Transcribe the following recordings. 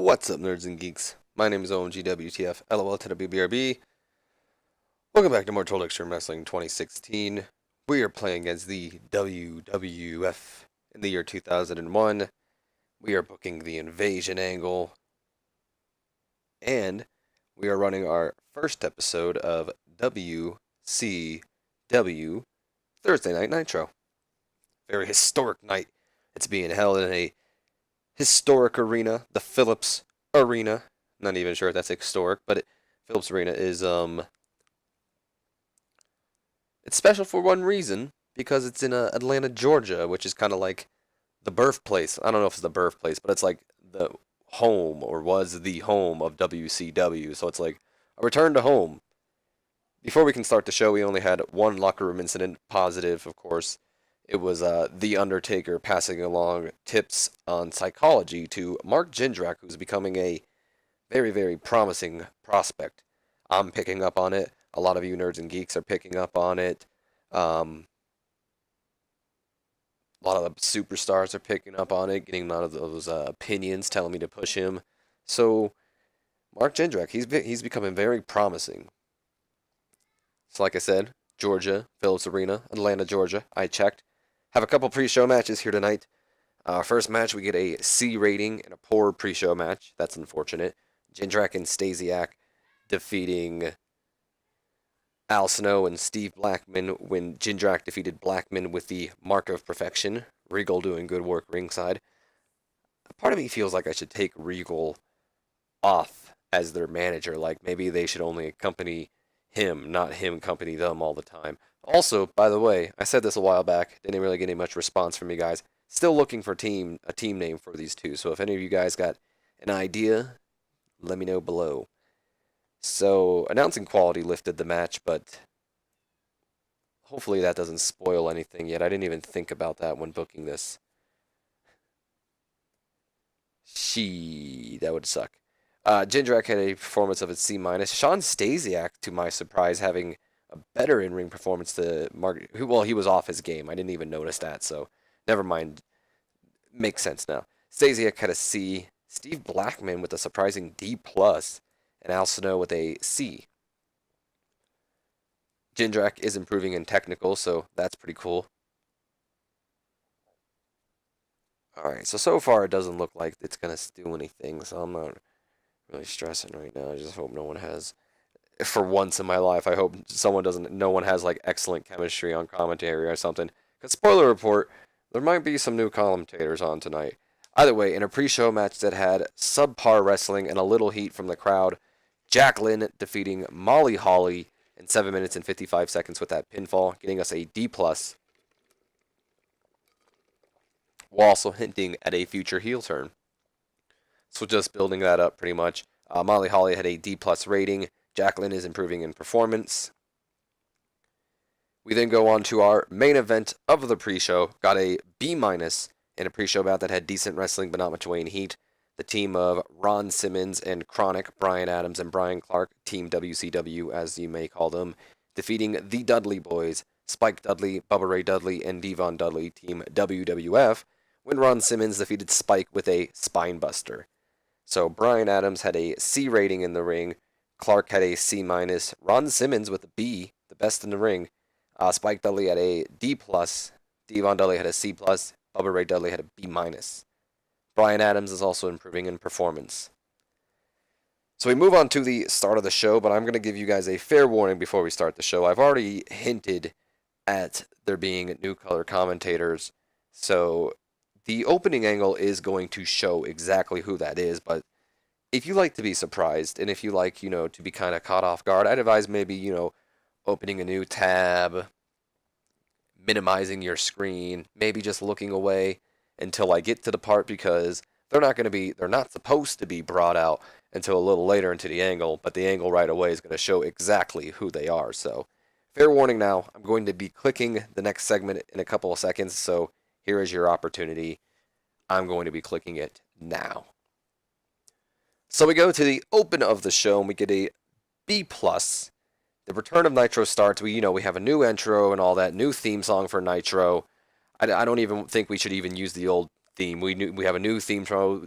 What's up, nerds and geeks? My name is OMGWTF, LOL to the BBRB. Welcome back to more Total Extreme Wrestling 2016. We are playing against the WWF in the year 2001. We are booking the invasion angle. And we are running our first episode of WCW Thursday Night Nitro. Very historic night. It's being held in a historic arena, the Phillips Arena. Not even sure if that's historic, but Phillips Arena is it's special for one reason, because it's in Atlanta, Georgia, which is kind of like the birthplace. I don't know if it's the birthplace, but it's like the home, or was the home, of WCW. So it's like a return to home. Before we can start the show, we only had one locker room incident, positive, of course. It was The Undertaker passing along tips on psychology to Mark Jindrak, who's becoming a very, very promising prospect. I'm picking up on it. A lot of you nerds and geeks are picking up on it. A lot of the superstars are picking up on it, getting a lot of those opinions telling me to push him. So, Mark Jindrak, he's becoming very promising. So, like I said, Georgia, Phillips Arena, Atlanta, Georgia. I checked. Have a couple pre-show matches here tonight. First match, we get a C rating and a poor pre-show match. That's unfortunate. Jindrak and Stasiak defeating Al Snow and Steve Blackman when Jindrak defeated Blackman with the Mark of Perfection. Regal doing good work ringside. Part of me feels like I should take Regal off as their manager. Like, maybe they should only accompany him, not him accompany them all the time. Also, by the way, I said this a while back, didn't really get any much response from you guys. Still looking for a team name for these two, so if any of you guys got an idea, let me know below. So, announcing quality lifted the match, but hopefully that doesn't spoil anything yet. I didn't even think about that when booking this. That would suck. Jindrak had a performance of a C-. Sean Stasiak, to my surprise, having a better in-ring performance to Mark. Well, he was off his game. I didn't even notice that, so never mind. Makes sense now. Stasiak had a C. Steve Blackman with a surprising D+, and Al Snow with a C. Jindrak is improving in technical, so that's pretty cool. Alright, so far it doesn't look like it's going to do anything, so I'm not really stressing right now. I just hope no one has, for once in my life, I hope no one has like excellent chemistry on commentary or something. Because spoiler report, there might be some new commentators on tonight. Either way, in a pre-show match that had subpar wrestling and a little heat from the crowd, Jacqueline defeating Molly Holly in 7 minutes and 55 seconds with that pinfall, getting us a D+, while also hinting at a future heel turn. So just building that up pretty much. Molly Holly had a D+ rating. Jacqueline is improving in performance. We then go on to our main event of the pre-show. Got a B- in a pre-show bout that had decent wrestling but not much weight and heat. The team of Ron Simmons and Chronic, Brian Adams and Brian Clark, Team WCW as you may call them, defeating the Dudley Boys, Spike Dudley, Bubba Ray Dudley, and Devon Dudley, Team WWF, when Ron Simmons defeated Spike with a spinebuster. So Brian Adams had a C rating in the ring, Clark had a C-, Ron Simmons with a B, the best in the ring, Spike Dudley had a D+, Devon Dudley had a C+, Bubba Ray Dudley had a B-. Brian Adams is also improving in performance. So we move on to the start of the show, but I'm going to give you guys a fair warning before we start the show. I've already hinted at there being new color commentators, so the opening angle is going to show exactly who that is, but if you like to be surprised, and if you like, to be kind of caught off guard, I'd advise maybe, opening a new tab, minimizing your screen, maybe just looking away until I get to the part, because they're not supposed to be brought out until a little later into the angle, but the angle right away is going to show exactly who they are. So, fair warning now, I'm going to be clicking the next segment in a couple of seconds, so here is your opportunity. I'm going to be clicking it now. So we go to the open of the show, and we get a B+. The return of Nitro starts. We have a new intro and all that, new theme song for Nitro. I don't even think we should even use the old theme. We have a new theme song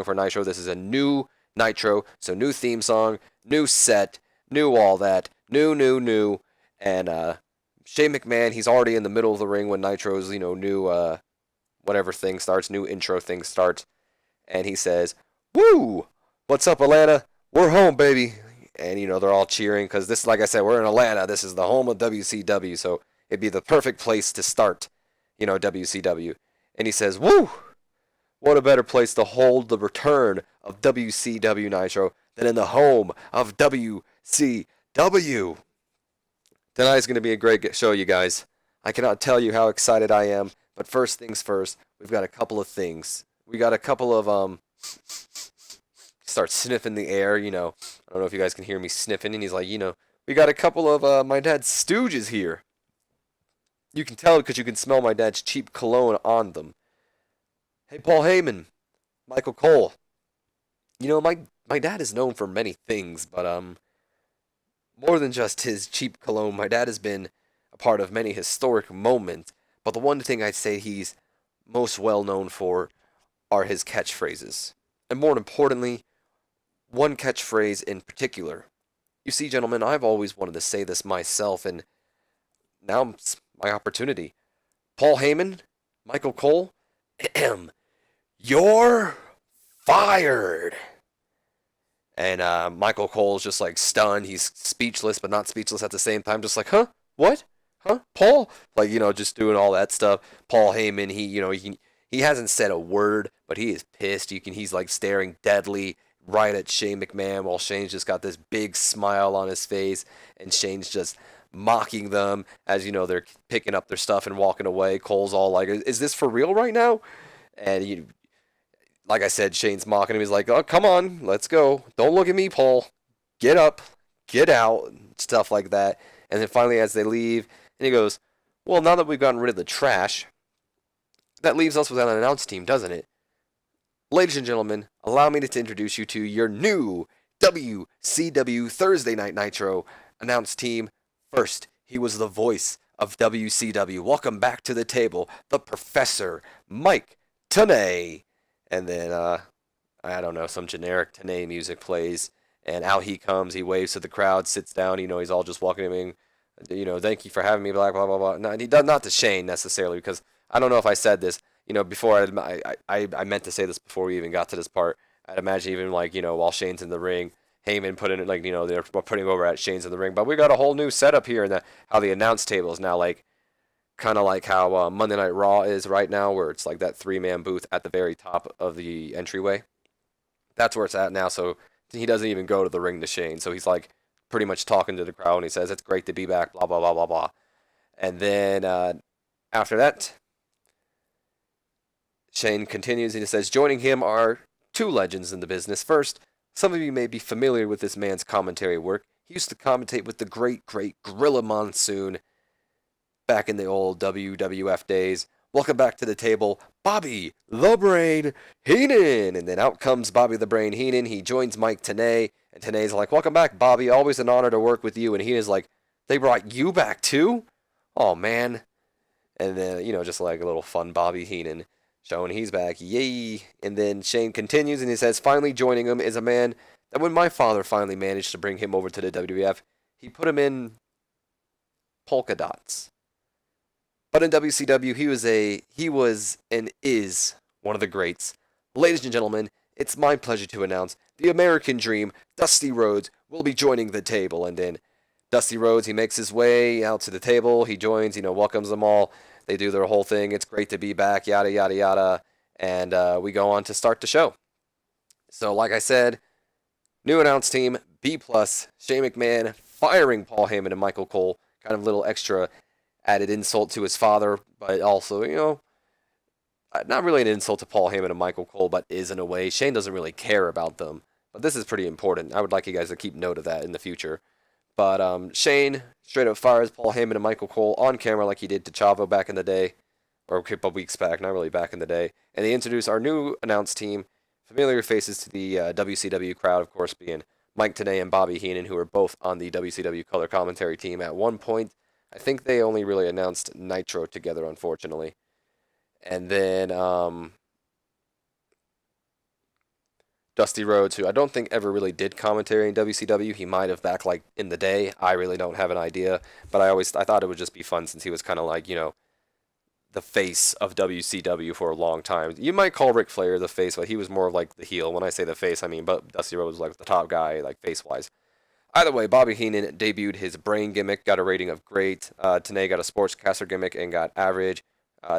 for Nitro. This is a new Nitro, so new theme song, new set, new all that, new, and Shane McMahon, he's already in the middle of the ring when Nitro's new whatever thing starts, new intro thing starts, and he says, "Woo! What's up, Atlanta? We're home, baby!" And they're all cheering because this, like I said, we're in Atlanta. This is the home of WCW, so it'd be the perfect place to start, WCW. And he says, "Woo! What a better place to hold the return of WCW Nitro than in the home of WCW." Tonight's going to be a great show, you guys. I cannot tell you how excited I am, but first things first, we've got a couple of things. We got a couple of, start sniffing the air, I don't know if you guys can hear me sniffing, and he's like, we got a couple of my dad's stooges here. You can tell because you can smell my dad's cheap cologne on them. Hey, Paul Heyman, Michael Cole. My dad is known for many things, but more than just his cheap cologne, my dad has been a part of many historic moments. But the one thing I'd say he's most well known for are his catchphrases. And more importantly, one catchphrase in particular. You see, gentlemen, I've always wanted to say this myself, and now it's my opportunity. Paul Heyman, Michael Cole, you're fired. And Michael Cole's just like stunned. He's speechless, but not speechless at the same time. Just like, huh? What? Huh? Paul? Like, just doing all that stuff. Paul Heyman, he hasn't said a word, but he is pissed. He's like staring deadly right at Shane McMahon while Shane's just got this big smile on his face, and Shane's just mocking them as they're picking up their stuff and walking away. Cole's all like, "Is this for real right now?" And like I said, Shane's mocking him. He's like, "Oh, come on, let's go. Don't look at me, Paul. Get up, get out," stuff like that. And then finally, as they leave, and he goes, "Well, now that we've gotten rid of the trash, that leaves us without an announce team, doesn't it? Ladies and gentlemen, allow me to introduce you to your new WCW Thursday Night Nitro announce team. First, he was the voice of WCW. Welcome back to the table, the Professor, Mike Tenay." And then, I don't know, some generic Tenay music plays, and out he comes. He waves to the crowd, sits down. He's all just welcoming. "Thank you for having me." Blah blah blah blah. No, he does not to Shane necessarily, because I don't know if I said this. Before I meant to say this before we even got to this part. I'd imagine even like while Shane's in the ring, Heyman put in like they're putting over at Shane's in the ring. But we got a whole new setup here, and how the announce table is now like kind of like how Monday Night Raw is right now, where it's like that 3-man booth at the very top of the entryway. That's where it's at now. So he doesn't even go to the ring to Shane. So he's like pretty much talking to the crowd, and he says, "It's great to be back." Blah blah blah blah blah. And then after that, Shane continues and he says, joining him are two legends in the business. First, some of you may be familiar with this man's commentary work. He used to commentate with the great Gorilla Monsoon back in the old WWF days. Welcome back to the table, Bobby the Brain Heenan. And then out comes Bobby the Brain Heenan. He joins Mike Tenay, and Tenay's like, "Welcome back, Bobby. Always an honor to work with you." And Heenan's like, "They brought you back too? Oh, man." And then, just like a little fun Bobby Heenan showing he's back. Yay. And then Shane continues and he says, finally joining him is a man that when my father finally managed to bring him over to the WWF, he put him in polka dots. But in WCW, he was and is one of the greats. Ladies and gentlemen, it's my pleasure to announce the American Dream, Dusty Rhodes, will be joining the table. And then Dusty Rhodes, he makes his way out to the table. He joins, welcomes them all. They do their whole thing. It's great to be back, yada, yada, yada. And we go on to start the show. So, like I said, new announce team, B+, Shane McMahon firing Paul Heyman and Michael Cole. Kind of little extra added insult to his father, but also, not really an insult to Paul Heyman and Michael Cole, but is in a way. Shane doesn't really care about them. But this is pretty important. I would like you guys to keep note of that in the future. But Shane straight up fires Paul Heyman and Michael Cole on camera like he did to Chavo back in the day. Or a couple weeks back, not really back in the day. And they introduce our new announce team. Familiar faces to the WCW crowd, of course, being Mike Tenay and Bobby Heenan, who are both on the WCW color commentary team at one point. I think they only really announced Nitro together, unfortunately. And then Dusty Rhodes, who I don't think ever really did commentary in WCW. He might have back like in the day. I really don't have an idea, but I thought it would just be fun since he was kind of like the face of WCW for a long time. You might call Ric Flair the face, but he was more of like the heel. When I say the face, I mean but Dusty Rhodes was like the top guy, like face wise. Either way, Bobby Heenan debuted his brain gimmick, got a rating of great. Tenay got a sportscaster gimmick and got average.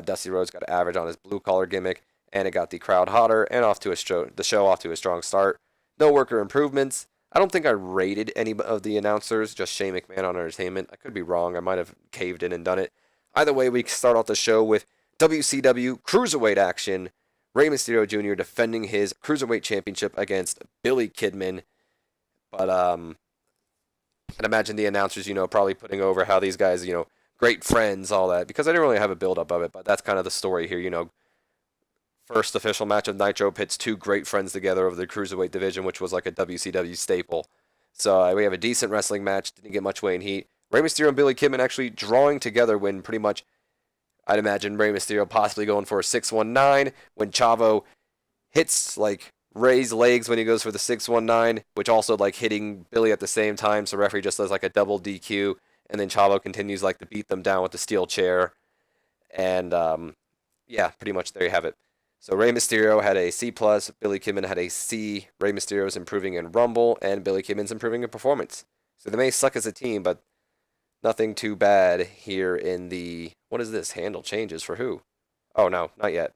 Dusty Rhodes got average on his blue collar gimmick, and it got the crowd hotter and the show off to a strong start. No worker improvements. I don't think I rated any of the announcers, just Shane McMahon on Entertainment. I could be wrong. I might have caved in and done it. Either way, we start off the show with WCW Cruiserweight action. Rey Mysterio Jr. defending his Cruiserweight Championship against Billy Kidman. But, I'd imagine the announcers, probably putting over how these guys, great friends, all that, because I didn't really have a build-up of it, but that's kind of the story here, First official match of Nitro pits two great friends together over the Cruiserweight division, which was like a WCW staple. So we have a decent wrestling match, didn't get much weight and heat. Rey Mysterio and Billy Kidman actually drawing together when pretty much, I'd imagine Rey Mysterio possibly going for a 619 when Chavo hits like Rey's legs when he goes for the 619, which also like hitting Billy at the same time. So referee just does like a double DQ, and then Chavo continues like to beat them down with the steel chair. And yeah, pretty much there you have it. So Rey Mysterio had a C+, Billy Kidman had a C. Rey Mysterio's improving in Rumble, and Billy Kidman's improving in performance. So they may suck as a team, but nothing too bad here in the... What is this? Handle changes for who? Oh, no, not yet.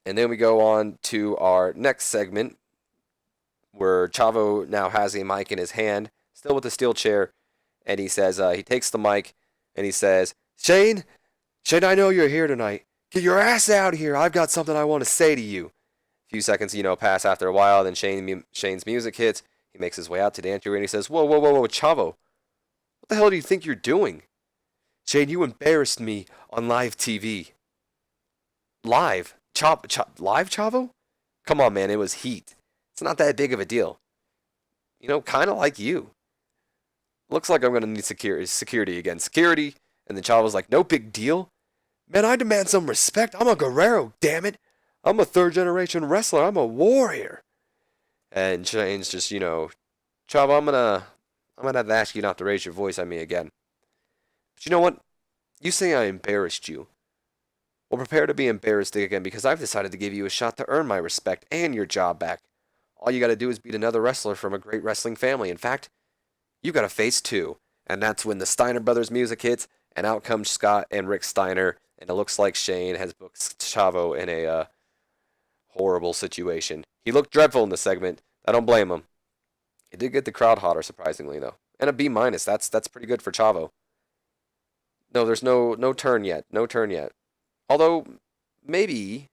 And then we go on to our next segment, where Chavo now has a mic in his hand, still with the steel chair, and he says, he takes the mic, and he says, Shane, I know you're here tonight. Get your ass out here. I've got something I want to say to you. A few seconds, pass after a while, then Shane's music hits. He makes his way out to the entry, and he says, whoa, Chavo. What the hell do you think you're doing? Shane, you embarrassed me on live TV. Live? Live, Chavo? Come on, man, it was heat. It's not that big of a deal. Kind of like you. Looks like I'm going to need security again. Security. And then Chavo's like, no big deal. Man, I demand some respect. I'm a Guerrero, damn it. I'm a third-generation wrestler. I'm a warrior. And Shane's just, Chavo, I'm gonna have to ask you not to raise your voice on me again. But you know what? You say I embarrassed you. Well, prepare to be embarrassed again because I've decided to give you a shot to earn my respect and your job back. All you gotta do is beat another wrestler from a great wrestling family. In fact, you gotta face two. And that's when the Steiner Brothers music hits, and out comes Scott and Rick Steiner, and it looks like Shane has booked Chavo in a horrible situation. He looked dreadful in the segment. I don't blame him. He did get the crowd hotter, surprisingly, though. And a B-. That's pretty good for Chavo. No, there's no turn yet. No turn yet. Although, maybe...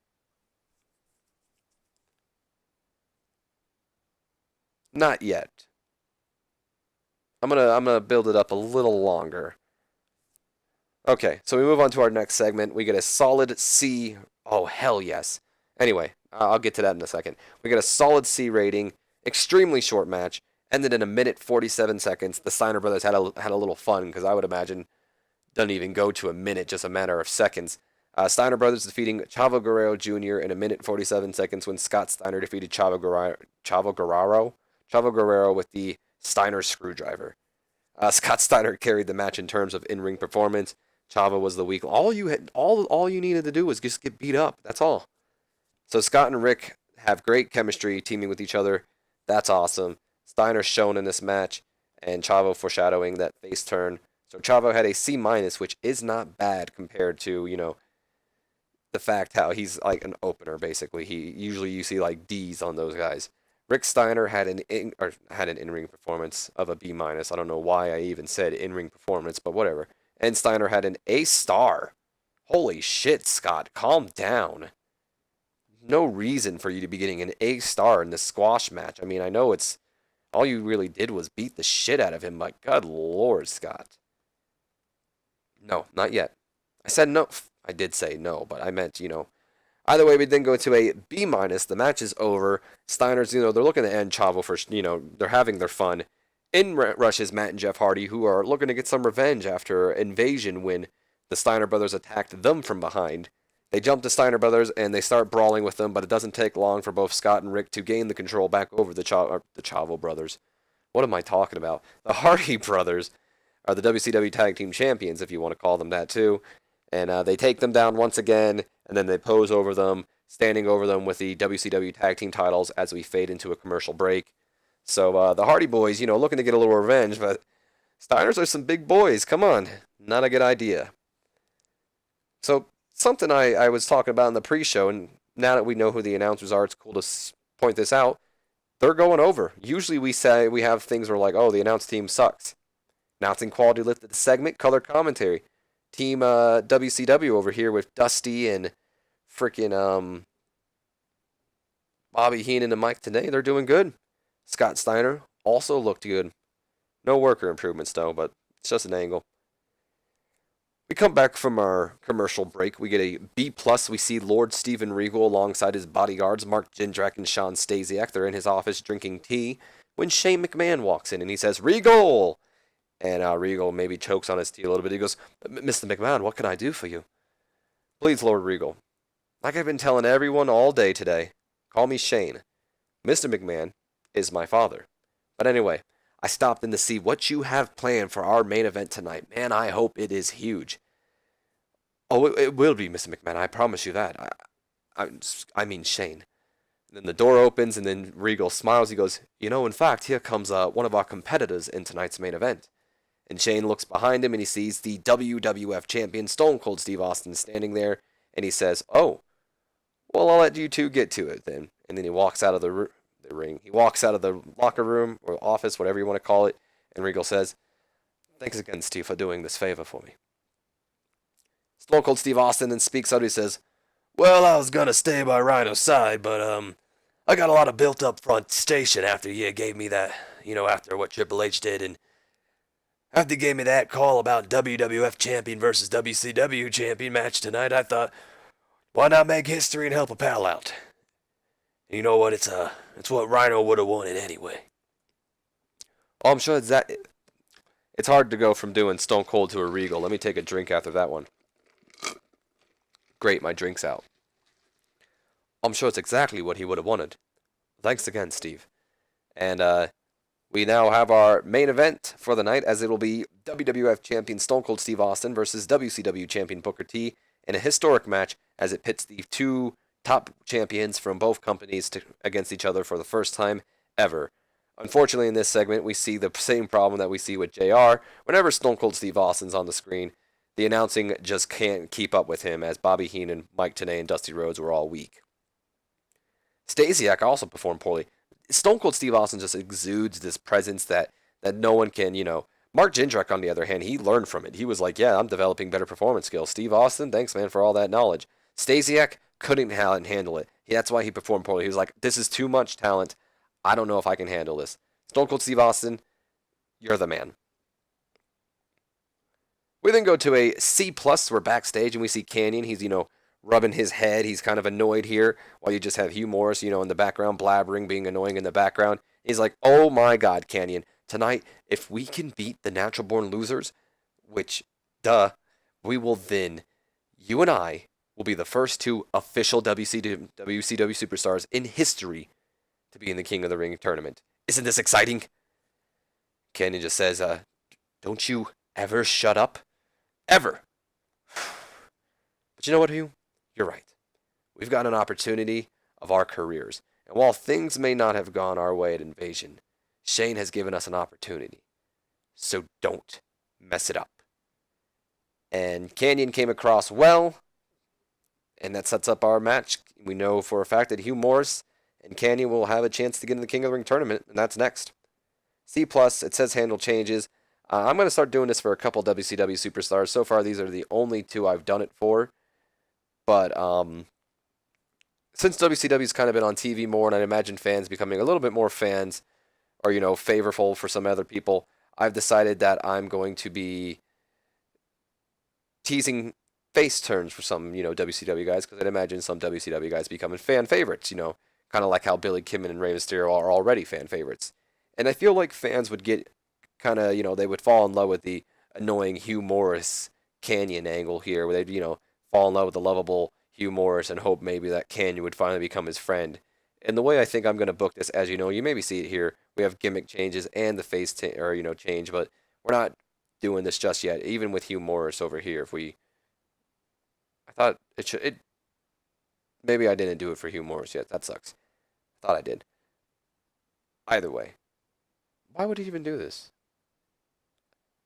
Not yet. I'm gonna build it up a little longer. Okay, so we move on to our next segment. We get a solid C. Oh, hell yes. Anyway, I'll get to that in a second. We get a solid C rating, extremely short match, ended in 1:47 seconds. The Steiner brothers had a little fun because I would imagine doesn't even go to a minute, just a matter of seconds. Steiner brothers defeating Chavo Guerrero Jr. in 1:47 seconds when Scott Steiner defeated Chavo Guerrero with the Steiner screwdriver. Scott Steiner carried the match in terms of in-ring performance. Chavo was the weak. All you needed to do was just get beat up. That's all. So Scott and Rick have great chemistry teaming with each other. That's awesome. Steiner shown in this match, and Chavo foreshadowing that face turn. So Chavo had a C-, which is not bad compared to, the fact how he's like an opener, basically. Usually you see like D's on those guys. Rick Steiner had an in-ring performance of a B-. I don't know why I even said in-ring performance, but whatever. And Steiner had an A*. Holy shit, Scott, calm down. No reason for you to be getting an A* in this squash match. I mean, I know it's all you really did was beat the shit out of him, but good lord, Scott. No, not yet. I said no. I did say no, but I meant, Either way, we then go to a B-. The match is over. Steiner's, they're looking to end Chavo for, they're having their fun. In rushes Matt and Jeff Hardy, who are looking to get some revenge after Invasion when the Steiner brothers attacked them from behind. They jump the Steiner brothers and they start brawling with them, but it doesn't take long for both Scott and Rick to gain the control back over the Chavo brothers. What am I talking about? The Hardy brothers are the WCW Tag Team Champions, if you want to call them that too. And they take them down once again, and then they pose over them, standing over them with the WCW Tag Team titles as we fade into a commercial break. So the Hardy Boys, looking to get a little revenge, but Steiners are some big boys. Come on. Not a good idea. So something I was talking about in the pre-show, and now that we know who the announcers are, it's cool to point this out. They're going over. Usually we say we have things where like, oh, the announce team sucks. Announcing quality lifted the segment, color commentary. Team WCW over here with Dusty and freaking Bobby Heenan and Mike Tenay. They're doing good. Scott Steiner also looked good. No worker improvements though, but it's just an angle. We come back from our commercial break. We get a B+. We see Lord Steven Regal alongside his bodyguards, Mark Jindrak and Sean Stasiak. They're in his office drinking tea when Shane McMahon walks in and he says, Regal! And Regal maybe chokes on his tea a little bit. He goes, Mr. McMahon, what can I do for you? Please, Lord Regal. Like I've been telling everyone all day today, call me Shane. Mr. McMahon is my father. But anyway, I stopped in to see what you have planned for our main event tonight. Man, I hope it is huge. Oh, it will be, Mr. McMahon. I promise you that. I mean Shane. And then the door opens, and then Regal smiles. He goes, in fact, here comes one of our competitors in tonight's main event. And Shane looks behind him, and he sees the WWF champion, Stone Cold Steve Austin, standing there. And he says, oh, well, I'll let you two get to it then. And then he walks out of the ring. He walks out of the locker room or office, whatever you want to call it. And Regal says, thanks again, Steve, for doing this favor for me. Stone Cold Steve Austin then speaks out. He says, well, I was going to stay by Rhino's side, but I got a lot of built-up frustration after you gave me that, after what Triple H did. And after you gave me that call about WWF champion versus WCW champion match tonight, I thought, why not make history and help a pal out? And you know what? It's what Rhino would have wanted anyway. Oh, I'm sure it's hard to go from doing Stone Cold to a Regal. Let me take a drink after that one. Great, my drink's out. I'm sure it's exactly what he would have wanted. Thanks again, Steve. And we now have our main event for the night, as it will be WWF champion Stone Cold Steve Austin versus WCW champion Booker T in a historic match as it pits the two top champions from both companies against each other for the first time ever. Unfortunately, in this segment, we see the same problem that we see with JR. Whenever Stone Cold Steve Austin's on the screen, the announcing just can't keep up with him, as Bobby Heenan, Mike Tenay, and Dusty Rhodes were all weak. Stasiak also performed poorly. Stone Cold Steve Austin just exudes this presence that no one can, Mark Jindrak, on the other hand, he learned from it. He was like, yeah, I'm developing better performance skills. Steve Austin, thanks, man, for all that knowledge. Stasiak couldn't handle it. That's why he performed poorly. He was like, this is too much talent. I don't know if I can handle this. Stone Cold Steve Austin, you're the man. We then go to a C+. We're backstage, and we see Canyon. He's, rubbing his head. He's kind of annoyed here, while you just have Hugh Morris, in the background, blabbering, being annoying in the background. He's like, oh my God, Canyon. Tonight, if we can beat the Natural Born Losers, which, we will then, you and I, will be the first two official WCW superstars in history to be in the King of the Ring tournament. Isn't this exciting? Canyon just says, don't you ever shut up? Ever. But you know what, Hugh? You're right. We've got an opportunity of our careers. And while things may not have gone our way at Invasion, Shane has given us an opportunity. So don't mess it up. And Canyon came across well, and that sets up our match. We know for a fact that Hugh Morris and Canyon will have a chance to get in the King of the Ring tournament, and that's next. C+, it says handle changes. I'm going to start doing this for a couple WCW superstars. So far, these are the only two I've done it for. But since WCW's kind of been on TV more, and I imagine fans becoming a little bit more fans, or, favorable for some other people, I've decided that I'm going to be teasing face turns for some, WCW guys, because I'd imagine some WCW guys becoming fan favorites, kind of like how Billy Kidman and Rey Mysterio are already fan favorites. And I feel like fans would get kind of, they would fall in love with the annoying Hugh Morris Canyon angle here, where they'd, fall in love with the lovable, Hugh Morris and hope maybe that Canyon would finally become his friend. And the way I think I'm going to book this, as you know, you maybe see it here. We have gimmick changes and the face change, but we're not doing this just yet. Even with Hugh Morris over here, I thought it should. Maybe I didn't do it for Hugh Morris yet. That sucks. I thought I did. Either way, why would he even do this?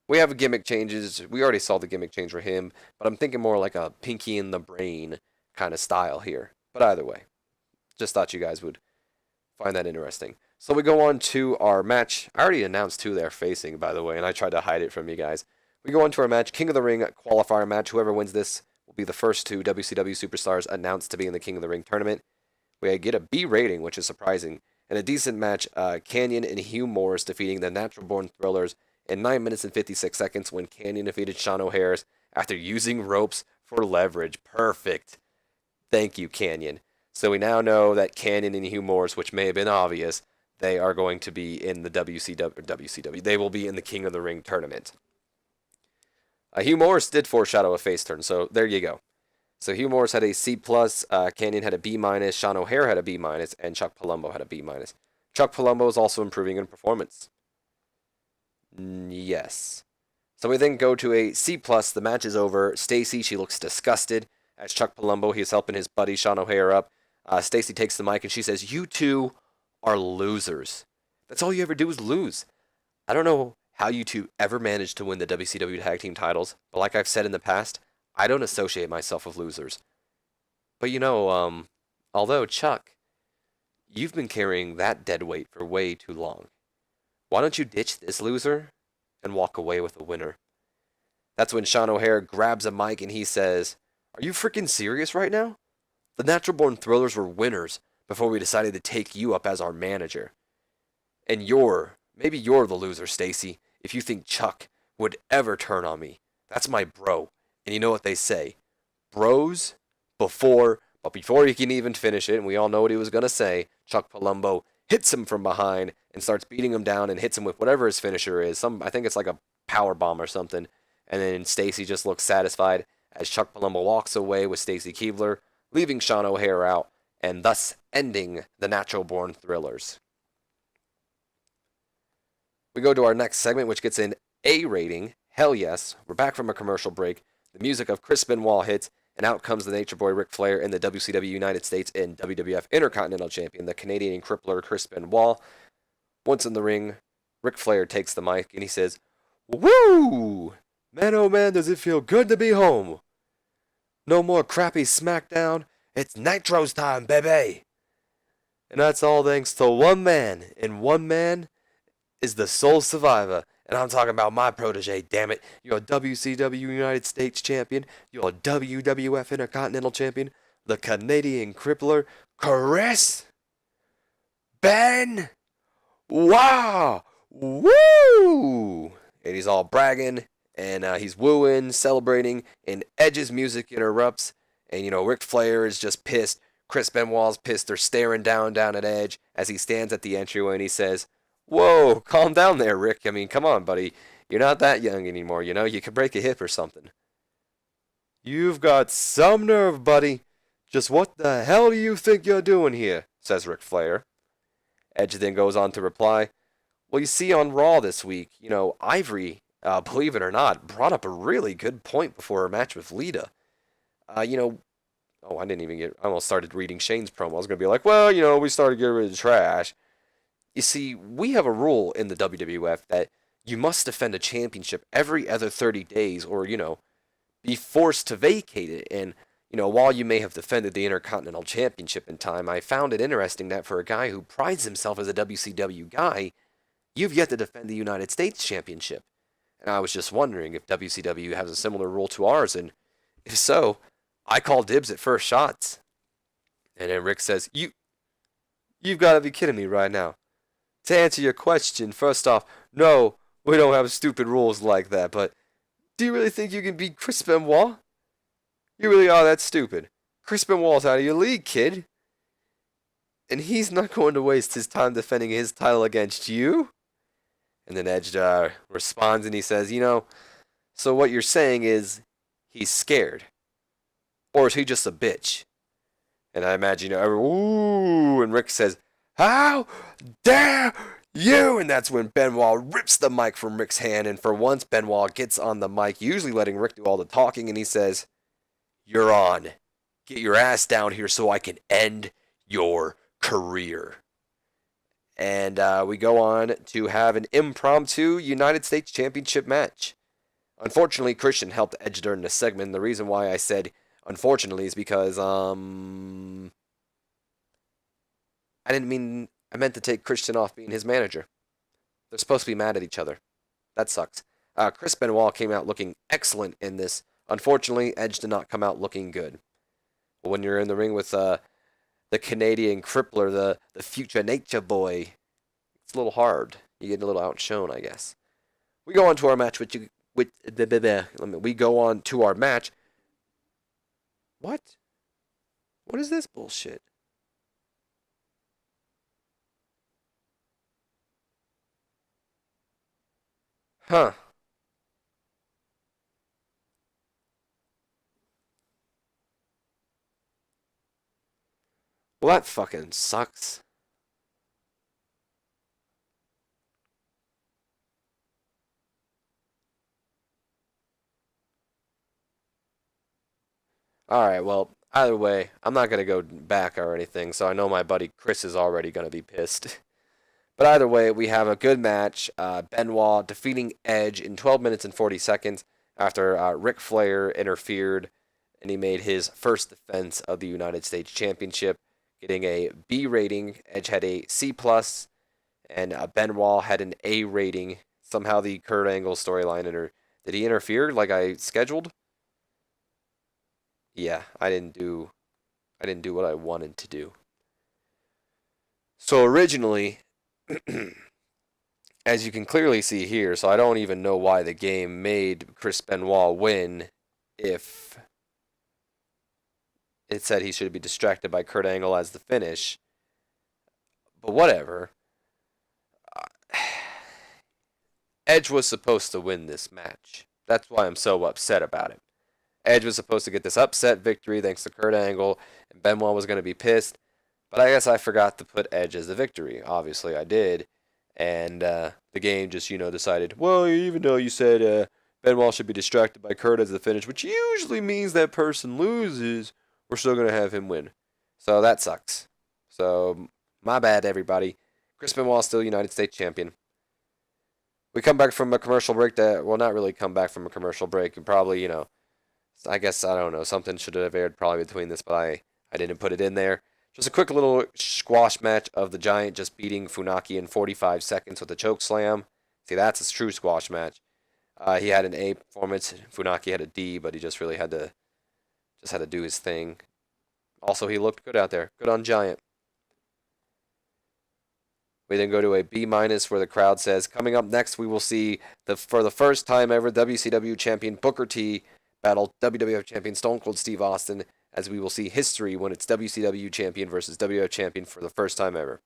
We have gimmick changes. We already saw the gimmick change for him, but I'm thinking more like a Pinky in the Brain kind of style here. But either way, just thought you guys would find that interesting. So we go on to our match. I already announced who they're facing, by the way, and I tried to hide it from you guys. We go on to our match, King of the Ring qualifier match. Whoever wins this will be the first two WCW superstars announced to be in the King of the Ring tournament. We get a B rating, which is surprising, and a decent match. Canyon and Hugh Morris defeating the Natural Born Thrillers in 9 minutes and 56 seconds when Canyon defeated Sean O'Hare after using ropes for leverage. Perfect. Thank you, Canyon. So we now know that Canyon and Hugh Morris, which may have been obvious, they are going to be in the WCW. They will be in the King of the Ring tournament. Hugh Morris did foreshadow a face turn, so there you go. So Hugh Morris had a C+, Canyon had a B-, Sean O'Hare had a B-, and Chuck Palumbo had a B-. Chuck Palumbo is also improving in performance. Yes. So we then go to a C+. The match is over. Stacy, she looks disgusted. As Chuck Palumbo, he's helping his buddy Sean O'Hare up. Stacy takes the mic and she says, "You two are losers. That's all you ever do is lose. I don't know how you two ever managed to win the WCW Tag Team titles, but like I've said in the past, I don't associate myself with losers. But you know, although Chuck, you've been carrying that dead weight for way too long. Why don't you ditch this loser and walk away with a winner?" That's when Sean O'Hare grabs a mic and he says, "Are you freaking serious right now? The Natural Born Thrillers were winners before we decided to take you up as our manager. And maybe you're the loser, Stacy, if you think Chuck would ever turn on me. That's my bro. And you know what they say, bros before he can even finish it, and we all know what he was going to say, Chuck Palumbo hits him from behind and starts beating him down and hits him with whatever his finisher is. I think it's like a power bomb or something. And then Stacy just looks satisfied as Chuck Palumbo walks away with Stacy Keibler, leaving Sean O'Hare out, and thus ending the Natural Born Thrillers. We go to our next segment, which gets an A rating. Hell yes. We're back from a commercial break. The music of Chris Benoit hits, and out comes the Nature Boy Ric Flair and the WCW United States and WWF Intercontinental Champion, the Canadian crippler Chris Benoit. Once in the ring, Ric Flair takes the mic and he says, "Woo! Man, oh man, does it feel good to be home. No more crappy SmackDown. It's Nitro's time, baby. And that's all thanks to one man, and one man is the sole survivor. And I'm talking about my protege, damn it. You're a WCW United States champion. You're a WWF Intercontinental champion. The Canadian crippler, Chris Ben. Wow! Woo! And he's all bragging, and he's wooing, celebrating, and Edge's music interrupts. And, you know, Ric Flair is just pissed. Chris Benoit's pissed. They're staring down at Edge as he stands at the entryway and he says, "Whoa, calm down there, Rick. I mean, come on, buddy. You're not that young anymore, you know? You could break a hip or something." "You've got some nerve, buddy. Just what the hell do you think you're doing here?" says Ric Flair. Edge then goes on to reply, "Well, you see, on Raw this week, you know, Ivory, believe it or not, brought up a really good point before her match with Lita. You know, oh, I almost started reading Shane's promo. I was going to be like, well, you know, we started getting rid of the trash. You see, we have a rule in the WWF that you must defend a championship every other 30 days or, you know, be forced to vacate it. And, you know, while you may have defended the Intercontinental Championship in time, I found it interesting that for a guy who prides himself as a WCW guy, you've yet to defend the United States Championship. And I was just wondering if WCW has a similar rule to ours, and if so, I call dibs at first shots." And then Rick says, You've got to be kidding me right now. To answer your question, first off, no, we don't have stupid rules like that, but do you really think you can beat Chris Benoit? You really are that stupid. Chris Benoit's out of your league, kid. And he's not going to waste his time defending his title against you." And then Edge responds and he says, "You know, so what you're saying is he's scared. or is he just a bitch? And I imagine, ooh, and Rick says, how dare you? And that's when Benoit rips the mic from Rick's hand, and for once, Benoit gets on the mic, usually letting Rick do all the talking, and he says, you're on. Get your ass down here so I can end your career. And we go on to have an impromptu United States Championship match. Unfortunately, Christian helped Edge during this segment. The reason why I said unfortunately is because I meant to take Christian off being his manager. They're supposed to be mad at each other. That sucks. Chris Benoit came out looking excellent in this. Unfortunately, Edge did not come out looking good. But when you're in the ring with the Canadian crippler, the future nature boy, it's a little hard. You get a little outshone, I guess. We go on to our match we go on to our match. What? What is this bullshit? Huh. Well, that fucking sucks. Alright, well, either way, I'm not going to go back or anything, so I know my buddy Chris is already going to be pissed. But either way, we have a good match. Benoit defeating Edge in 12 minutes and 40 seconds after Ric Flair interfered, and he made his first defense of the United States Championship, getting a B rating. Edge had a C+, and Benoit had an A rating. Somehow the Kurt Angle storyline, did he interfere like I scheduled? Yeah, I didn't do what I wanted to do. So originally, as you can clearly see here, so I don't even know why the game made Chris Benoit win if it said he should be distracted by Kurt Angle as the finish. But whatever. Edge was supposed to win this match. That's why I'm so upset about it. Edge was supposed to get this upset victory thanks to Kurt Angle, and Benoit was going to be pissed. But I guess I forgot to put Edge as the victory. Obviously, I did. And the game just, decided, well, even though you said Benoit should be distracted by Kurt as the finish, which usually means that person loses, we're still going to have him win. So that sucks. So, my bad, everybody. Chris Benoit's still United States champion. We come back from a commercial break not really come back from a commercial break. And probably, I guess, I don't know, something should have aired probably between this, but I didn't put it in there. Just a quick little squash match of the Giant just beating Funaki in 45 seconds with a choke slam. See, that's a true squash match. He had an A performance. Funaki had a D, but he just really had to do his thing. Also, he looked good out there. Good on Giant. We then go to a B- where the crowd says, coming up next, we will see for the first time ever WCW champion Booker T battle WWF champion Stone Cold Steve Austin, as we will see history when it's WCW champion versus WWF champion for the first time ever.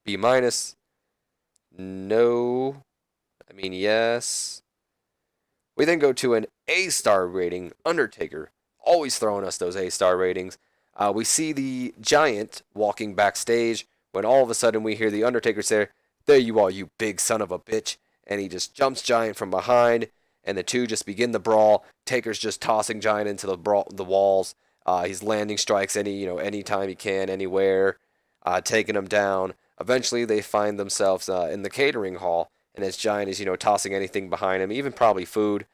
B-, no, yes. We then go to an A-star rating, Undertaker, always throwing us those A-star ratings. We see the Giant walking backstage when all of a sudden we hear the Undertaker say, there you are, you big son of a bitch, and he just jumps Giant from behind, and the two just begin the brawl. Taker's just tossing Giant into the walls. He's landing strikes anytime he can, anywhere, taking him down. Eventually, they find themselves in the catering hall, and as Giant is, tossing anything behind him, even probably food,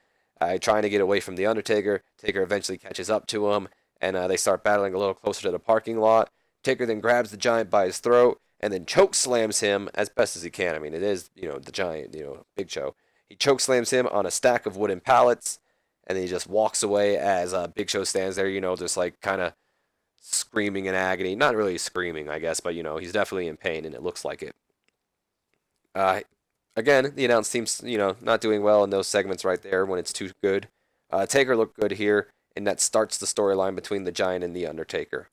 trying to get away from the Undertaker. Taker eventually catches up to him, and they start battling a little closer to the parking lot. Taker then grabs the Giant by his throat and then choke slams him as best as he can. I mean, it is, the Giant, Big Show. He choke slams him on a stack of wooden pallets, and then he just walks away as Big Show stands there, just like kind of screaming in agony. Not really screaming, I guess, but, he's definitely in pain, and it looks like it. Again, the announce team's, not doing well in those segments right there when it's too good. Taker looked good here, and that starts the storyline between the Giant and the Undertaker.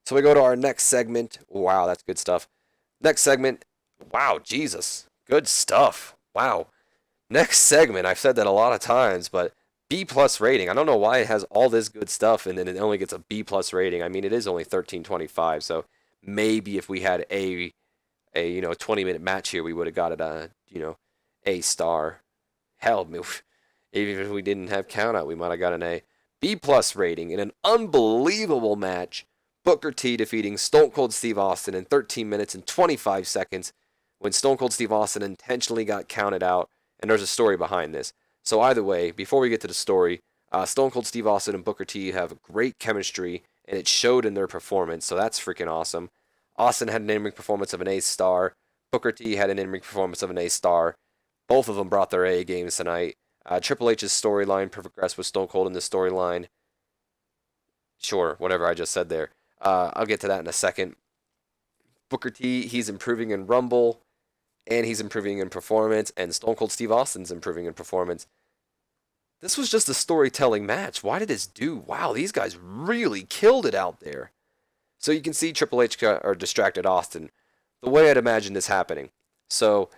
So we go to our next segment. Wow, that's good stuff. Next segment. Wow, Jesus. Good stuff. Wow. Next segment. I've said that a lot of times, but B plus rating. I don't know why it has all this good stuff and then it only gets a B plus rating. I mean, it is only 1325, so maybe if we had a 20-minute match here, we would have got it a A star. Hell, even if we didn't have count out, we might have got an A. B plus rating in an unbelievable match. Booker T defeating Stone Cold Steve Austin in 13 minutes and 25 seconds when Stone Cold Steve Austin intentionally got counted out, and there's a story behind this. So either way, before we get to the story, Stone Cold Steve Austin and Booker T have great chemistry, and it showed in their performance, so that's freaking awesome. Austin had an in-ring performance of an A star. Booker T had an in-ring performance of an A star. Both of them brought their A games tonight. Triple H's storyline progressed with Stone Cold in this storyline. Sure, whatever I just said there. I'll get to that in a second. Booker T, he's improving in Rumble, and he's improving in performance, and Stone Cold Steve Austin's improving in performance. This was just a storytelling match. Why did this do? Wow, these guys really killed it out there. So you can see Triple H distracted Austin. The way I'd imagine this happening. So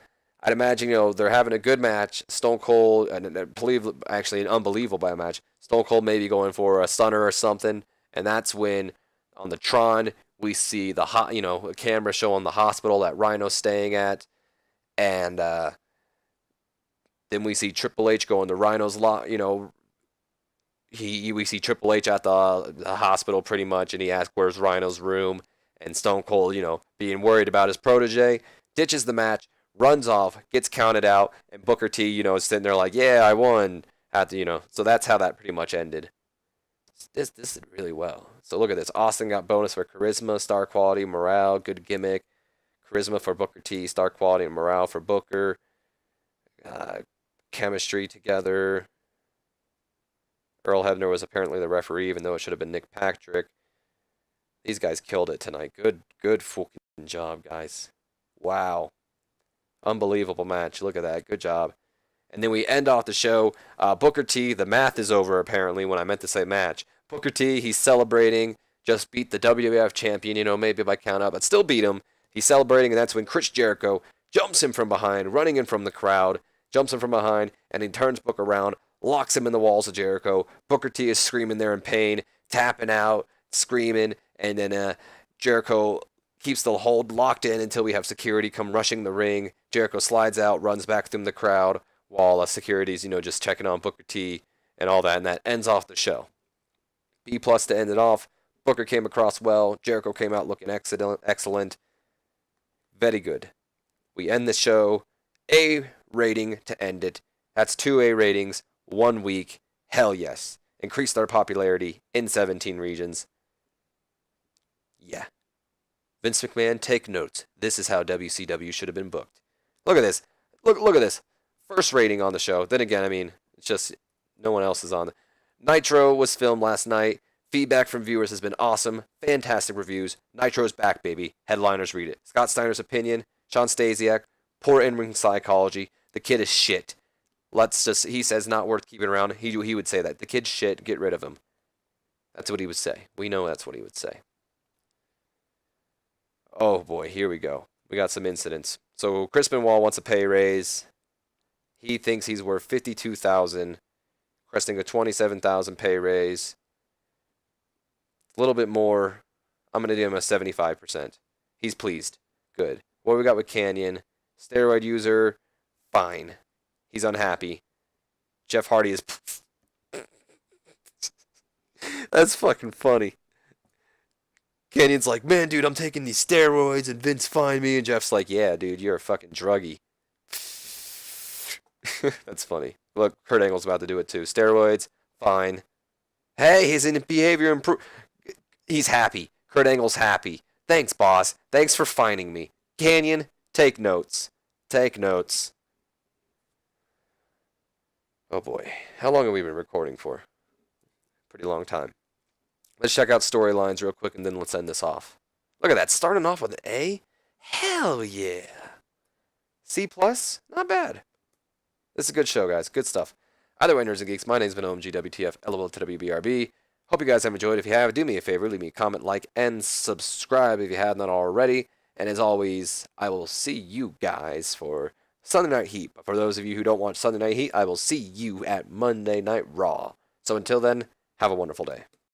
I'd imagine, they're having a good match. Stone Cold, actually an unbelievable match. Stone Cold maybe going for a stunner or something, and that's when on the Tron we see a camera showing the hospital that Rhino's staying at, and then we see Triple H going to Rhino's we see Triple H at the hospital pretty much, and he asks where's Rhino's room, and Stone Cold, being worried about his protege, ditches the match, runs off, gets counted out, and Booker T, is sitting there like, yeah, I won. So that's how that pretty much ended. This did really well. So look at this. Austin got bonus for charisma, star quality, morale, good gimmick. Charisma for Booker T, star quality, and morale for Booker. Chemistry together. Earl Hebner was apparently the referee, even though it should have been Nick Patrick. These guys killed it tonight. Good fucking job, guys. Wow. Unbelievable match. Look at that. Good job. And then we end off the show. Booker T, the math is over apparently when I meant to say match. Booker T, he's celebrating. Just beat the WWF champion, maybe by count out, but still beat him. He's celebrating, and that's when Chris Jericho jumps him from behind, running in from the crowd, jumps him from behind, and he turns Booker around, locks him in the walls of Jericho. Booker T is screaming there in pain, tapping out, screaming, and then Jericho keeps the hold locked in until we have security come rushing the ring. Jericho slides out, runs back through the crowd, while security's, just checking on Booker T and all that, and that ends off the show. B plus to end it off. Booker came across well. Jericho came out looking excellent. Very good. We end the show. A rating to end it. That's 2 A ratings, 1 week. Hell yes. Increased our popularity in 17 regions. Yeah. Vince McMahon, take notes. This is how WCW should have been booked. Look at this. Look at this. First rating on the show. Then again, it's just no one else is on. Nitro was filmed last night. Feedback from viewers has been awesome. Fantastic reviews. Nitro's back, baby. Headliners read it. Scott Steiner's opinion. Sean Stasiak. Poor in-ring psychology. The kid is shit. He says not worth keeping around. He would say that. The kid's shit. Get rid of him. That's what he would say. We know that's what he would say. Oh boy, here we go. We got some incidents. So Chris Benoit wants a pay raise. He thinks he's worth $52,000, requesting a $27,000 pay raise. A little bit more. I'm going to give him a 75%. He's pleased. Good. What we got with Canyon? Steroid user. Fine. He's unhappy. Jeff Hardy is... That's fucking funny. Canyon's like, man, dude, I'm taking these steroids and Vince fined me. And Jeff's like, yeah, dude, you're a fucking druggie. That's funny. Look, Kurt Angle's about to do it too. Steroids, fine. Hey, his behavior improved. He's happy. Kurt Angle's happy. Thanks, boss. Thanks for fining me. Canyon, take notes. Take notes. Oh boy. How long have we been recording for? Pretty long time. Let's check out storylines real quick and then let's end this off. Look at that. Starting off with an A? Hell yeah. C+? Not bad. This is a good show, guys. Good stuff. Either way, Nerds and Geeks, my name's been OMGWTF, LOL to WBRB. Hope you guys have enjoyed. If you have, do me a favor. Leave me a comment, like, and subscribe if you have not already. And as always, I will see you guys for Sunday Night Heat. But for those of you who don't watch Sunday Night Heat, I will see you at Monday Night Raw. So until then, have a wonderful day.